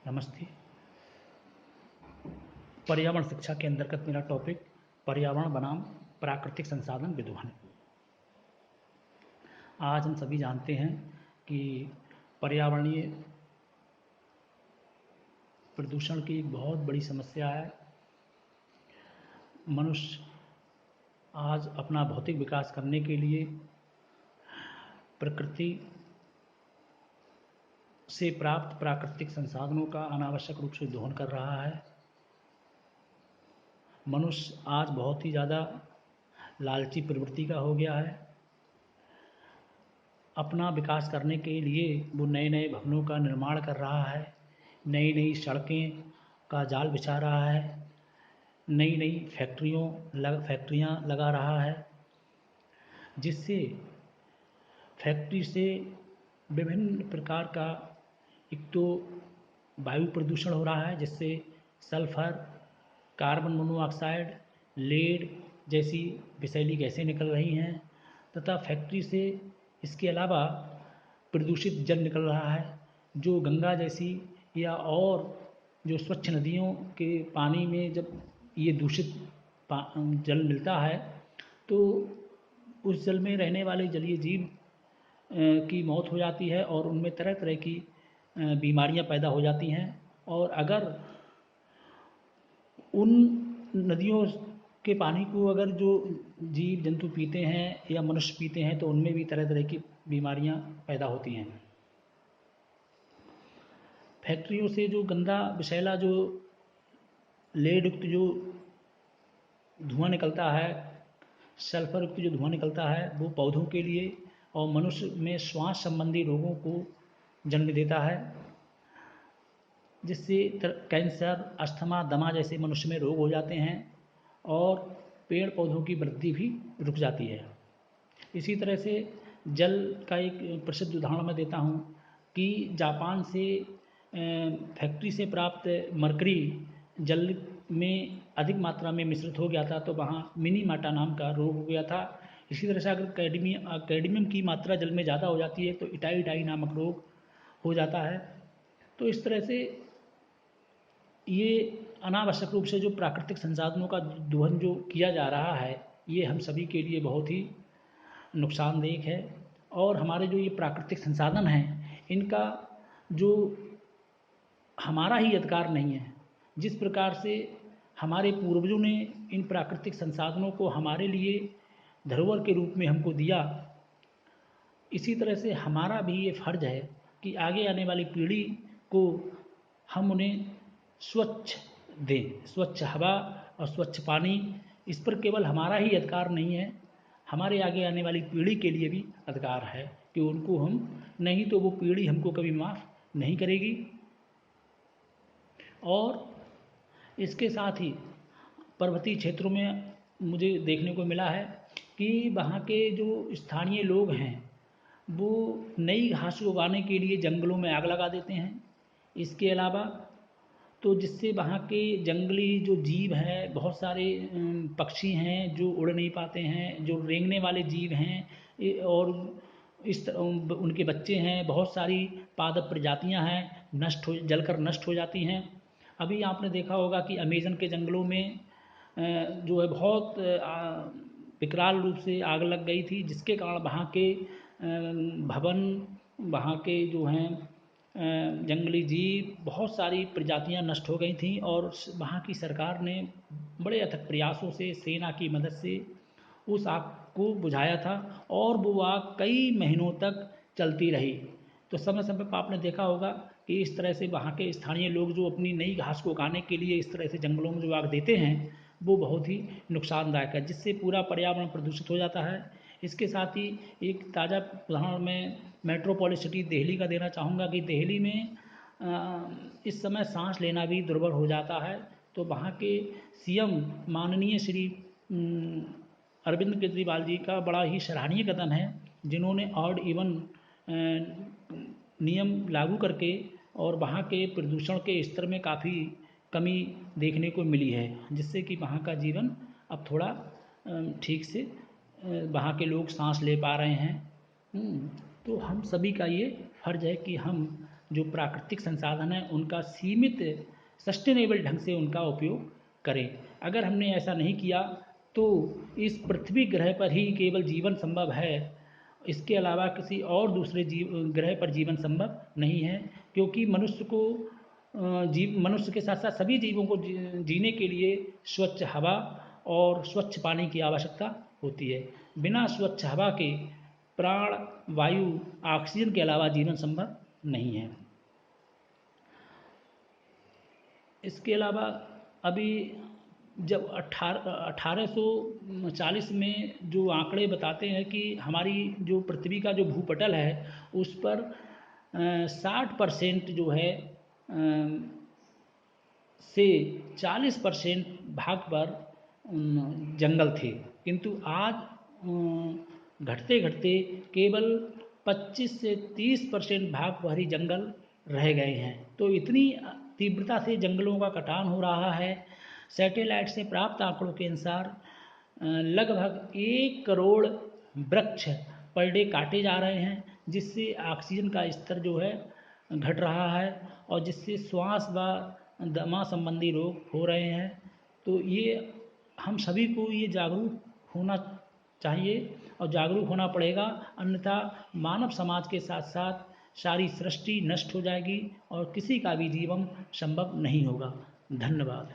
नमस्ते। पर्यावरण शिक्षा के अंतर्गत मेरा टॉपिक पर्यावरण बनाम प्राकृतिक संसाधन विदोहन। आज हम सभी जानते हैं कि पर्यावरणीय प्रदूषण की एक बहुत बड़ी समस्या है। मनुष्य आज अपना भौतिक विकास करने के लिए प्रकृति से प्राप्त प्राकृतिक संसाधनों का अनावश्यक रूप से दोहन कर रहा है। मनुष्य आज बहुत ही ज़्यादा लालची प्रवृत्ति का हो गया है। अपना विकास करने के लिए वो नए नए भवनों का निर्माण कर रहा है, नई नई सड़कें का जाल बिछा रहा है, नई नई फैक्ट्रियाँ लगा रहा है, जिससे फैक्ट्री से विभिन्न प्रकार का एक तो वायु प्रदूषण हो रहा है, जिससे सल्फर, कार्बन मोनोऑक्साइड, लेड जैसी विषैली गैसें निकल रही हैं तथा फैक्ट्री से इसके अलावा प्रदूषित जल निकल रहा है, जो गंगा जैसी या और जो स्वच्छ नदियों के पानी में जब ये दूषित जल मिलता है तो उस जल में रहने वाले जलीय जीव की मौत हो जाती है और उनमें तरह तरह की बीमारियां पैदा हो जाती हैं। और अगर उन नदियों के पानी को अगर जो जीव जंतु पीते हैं या मनुष्य पीते हैं तो उनमें भी तरह तरह की बीमारियां पैदा होती हैं। फैक्ट्रियों से जो गंदा विषैला जो लेड युक्त जो धुआं निकलता है, सल्फर युक्त जो धुआं निकलता है, वो पौधों के लिए और मनुष्य में श्वास संबंधी रोगों को जन्म देता है, जिससे कैंसर, अस्थमा, दमा जैसे मनुष्य में रोग हो जाते हैं और पेड़ पौधों की वृद्धि भी रुक जाती है। इसी तरह से जल का एक प्रसिद्ध उदाहरण मैं देता हूँ कि जापान से फैक्ट्री से प्राप्त मरकरी जल में अधिक मात्रा में मिश्रित हो गया था, तो वहाँ मिनीमाटा नाम का रोग हो गया था। इसी तरह से अगर कैडमियम की मात्रा जल में ज़्यादा हो जाती है तो इटाई नामक रोग हो जाता है। तो इस तरह से ये अनावश्यक रूप से जो प्राकृतिक संसाधनों का दोहन जो किया जा रहा है, ये हम सभी के लिए बहुत ही नुकसानदेह है। और हमारे जो ये प्राकृतिक संसाधन हैं, इनका जो हमारा ही अधिकार नहीं है। जिस प्रकार से हमारे पूर्वजों ने इन प्राकृतिक संसाधनों को हमारे लिए धरोहर के रूप में हमको दिया, इसी तरह से हमारा भी ये फर्ज है कि आगे आने वाली पीढ़ी को हम उन्हें स्वच्छ दें, स्वच्छ हवा और स्वच्छ पानी। इस पर केवल हमारा ही अधिकार नहीं है, हमारे आगे आने वाली पीढ़ी के लिए भी अधिकार है कि उनको हम, नहीं तो वो पीढ़ी हमको कभी माफ़ नहीं करेगी। और इसके साथ ही पर्वतीय क्षेत्रों में मुझे देखने को मिला है कि वहाँ के जो स्थानीय लोग हैं वो नई घास उगाने के लिए जंगलों में आग लगा देते हैं। इसके अलावा तो जिससे वहाँ के जंगली जो जीव हैं, बहुत सारे पक्षी हैं जो उड़ नहीं पाते हैं, जो रेंगने वाले जीव हैं और उनके बच्चे हैं, बहुत सारी पादप प्रजातियाँ हैं जलकर नष्ट हो जाती हैं। अभी आपने देखा होगा कि अमेज़न के जंगलों में जो है बहुत विकराल रूप से आग लग गई थी, जिसके कारण वहाँ के भवन, वहाँ के जो हैं जंगली जीव, बहुत सारी प्रजातियां नष्ट हो गई थीं और वहाँ की सरकार ने बड़े अथक प्रयासों से सेना की मदद से उस आग को बुझाया था और वो आग कई महीनों तक चलती रही। तो समय समय पर आपने देखा होगा कि इस तरह से वहाँ के स्थानीय लोग जो अपनी नई घास को उगाने के लिए इस तरह से जंगलों में जो आग देते हैं, वो बहुत ही नुकसानदायक है, जिससे पूरा पर्यावरण प्रदूषित हो जाता है। इसके साथ ही एक ताज़ा उदाहरण मैं मेट्रोपॉलिस सिटी दिल्ली का देना चाहूँगा कि दिल्ली में इस समय सांस लेना भी दुर्भर हो जाता है। तो वहाँ के सीएम माननीय श्री अरविंद केजरीवाल जी का बड़ा ही सराहनीय कदम है, जिन्होंने ऑड इवन नियम लागू करके और वहाँ के प्रदूषण के स्तर में काफ़ी कमी देखने को मिली है, जिससे कि वहाँ का जीवन अब थोड़ा ठीक से वहाँ के लोग सांस ले पा रहे हैं। तो हम सभी का ये फर्ज है कि हम जो प्राकृतिक संसाधन हैं उनका सीमित सस्टेनेबल ढंग से उनका उपयोग करें। अगर हमने ऐसा नहीं किया तो इस पृथ्वी ग्रह पर ही केवल जीवन संभव है, इसके अलावा किसी और दूसरे ग्रह पर जीवन संभव नहीं है, क्योंकि मनुष्य के साथ साथ सभी जीवों को जीने के लिए स्वच्छ हवा और स्वच्छ पानी की आवश्यकता होती है। बिना स्वच्छ हवा के प्राण वायु ऑक्सीजन के अलावा जीवन संभव नहीं है। इसके अलावा अभी जब 1840 में जो आंकड़े बताते हैं कि हमारी जो पृथ्वी का जो भूपटल है उस पर 60% जो है से 40% भाग पर जंगल थे, किंतु आज घटते घटते केवल 25 से 30% भाग पर ही जंगल रह गए हैं। तो इतनी तीव्रता से जंगलों का कटान हो रहा है। सैटेलाइट से प्राप्त आंकड़ों के अनुसार लगभग 1 करोड़ वृक्ष पर डे काटे जा रहे हैं, जिससे ऑक्सीजन का स्तर जो है घट रहा है और जिससे श्वास व दमा संबंधी रोग हो रहे हैं। तो ये हम सभी को ये जागरूक होना चाहिए और जागरूक होना पड़ेगा, अन्यथा मानव समाज के साथ साथ सारी सृष्टि नष्ट हो जाएगी और किसी का भी जीवन संभव नहीं होगा। धन्यवाद।